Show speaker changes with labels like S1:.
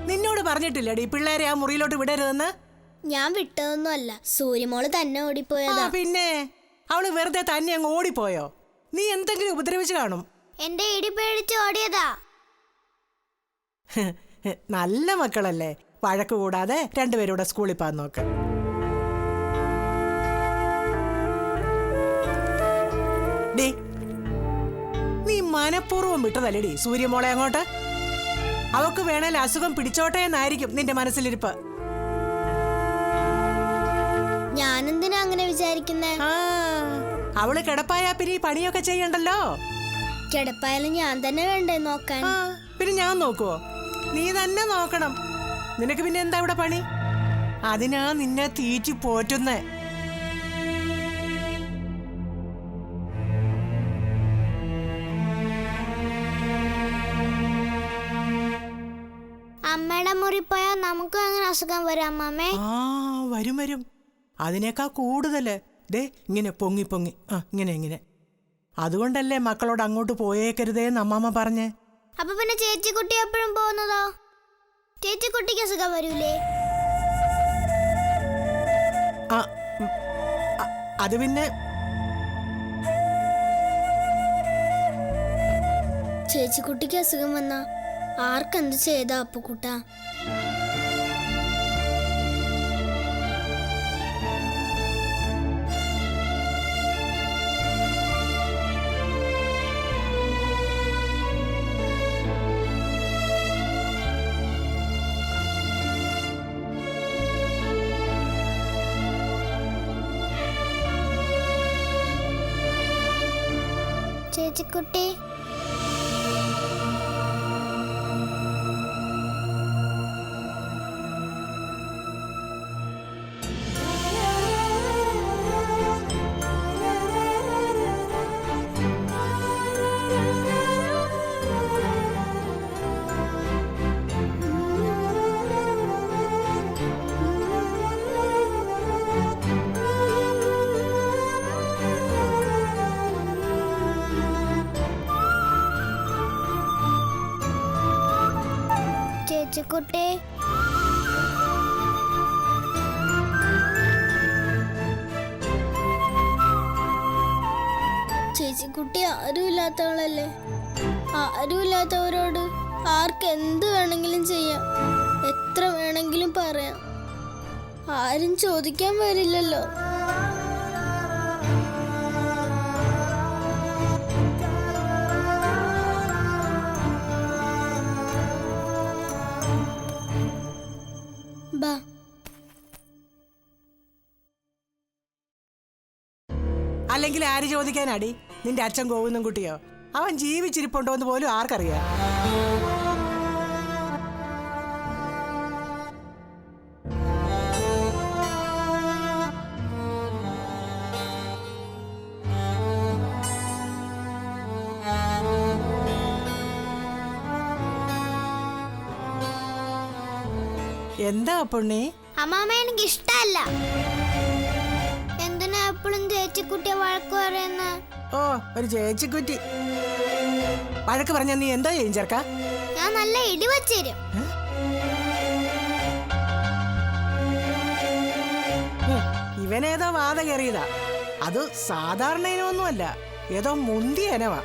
S1: നിന്നോട് പറഞ്ഞിട്ടില്ലടി പിള്ളേരെ ആ മുറിയിലോട്ട് വിടരുതെന്ന്?
S2: ഞാൻ വിട്ടതൊന്നുമല്ല, സൂര്യമോള് തന്നെ ഓടിപ്പോയതാ.
S1: പിന്നെ അവള് വെറുതെ തന്നെ അങ്ങ് ഓടിപ്പോയോ? നീ എന്തെങ്കിലും ഉപദ്രവിച്ചു കാണും.
S2: എന്റെ ഇടി പേടിച്ച് ഓടിയതാ.
S1: നല്ല മക്കളല്ലേ, വഴക്ക് കൂടാതെ രണ്ടുപേരൂടെ സ്കൂളിൽ പോകാൻ നോക്ക്. നീ മനഃപൂർവ്വം വിട്ടതല്ലേടി സൂര്യമോളെ അങ്ങോട്ട്? അവക്ക് വേണേൽ അസുഖം പിടിച്ചോട്ടെ എന്നായിരിക്കും നിന്റെ മനസ്സിലിരിപ്പ്.
S2: ഞാനെന്തിനാ അങ്ങനെ വിചാരിക്കുന്നേ?
S1: അവള് കിടപ്പായാ പിന്നെ ഈ പണിയൊക്കെ ചെയ്യണ്ടല്ലോ.
S2: കിടപ്പായാലും ഞാൻ തന്നെ വേണ്ടേ നോക്കാൻ?
S1: പിന്നെ ഞാൻ നോക്കുവോ? നീ തന്നെ നോക്കണം. നിനക്ക് പിന്നെ എന്താ ഇവിടെ പണി? അതിനാ നിന്നെ തീറ്റി പോറ്റുന്നേ.
S2: അമ്മയുടെ മുറി പോയാൽ നമുക്ക് അങ്ങനെ അസുഖം വരും അമ്മാമ്മേ?
S1: വരും വരും. അതിനേക്കാ കൂടുതല് ഇങ്ങനെ പൊങ്ങി പൊങ്ങി ഇങ്ങനെ ഇങ്ങനെ. അതുകൊണ്ടല്ലേ മക്കളോട് അങ്ങോട്ട് പോയേക്കരുതേന്ന് അമ്മാമ്മ പറഞ്ഞേ.
S2: അപ്പൊ പിന്നെ ചേച്ചിക്കുട്ടി എപ്പോഴും പോകുന്നതോ? ചേച്ചിക്കുട്ടിക്ക് അസുഖം വരൂലേ?
S1: അത് പിന്നെ
S2: ചേച്ചിക്കുട്ടിക്ക് അസുഖം വന്നാ ആർക്കെന്ത് ചെയ്താ അപ്പുക്കുട്ടാ? ചേച്ചിക്കുട്ടി, ചേച്ചിക്കുട്ടി, ചേച്ചിക്കുട്ടി ആരുമില്ലാത്തവളല്ലേ? ആരുമില്ലാത്തവരോട് ആർക്ക് എന്ത് വേണമെങ്കിലും ചെയ്യാം, എത്ര വേണമെങ്കിലും പറയാം. ആരും ചോദിക്കാൻ വരില്ലല്ലോ.
S1: അല്ലെങ്കിൽ ആര് ചോദിക്കാനാടി? നിന്റെ അച്ഛൻ ഗോവിന്ദൻ കുട്ടിയോ? അവൻ ജീവിച്ചിരിപ്പുണ്ടോ എന്ന് പോലും ആർക്കറിയാം. എന്താ പൊണ്ണി?
S2: അമ്മാമ്മ എനിക്ക് ഇഷ്ടല്ല. എന്തിനാ എപ്പോഴും ചേച്ചിക്കുട്ടിയെ വഴക്ക് പറയുന്ന?
S1: ഒരു ചേച്ചിക്കുട്ടി വഴക്ക് പറഞ്ഞ നീ എന്താ ചെയ്യും ചേർക്ക?
S2: ഞാൻ നല്ല ഇടി വച്ചേരും.
S1: ഇവനേതോ വാത കയറിയതാ. അത് സാധാരണ ഇനമൊന്നുമല്ല, ഏതോ മുന്തിയ ഇനവാ.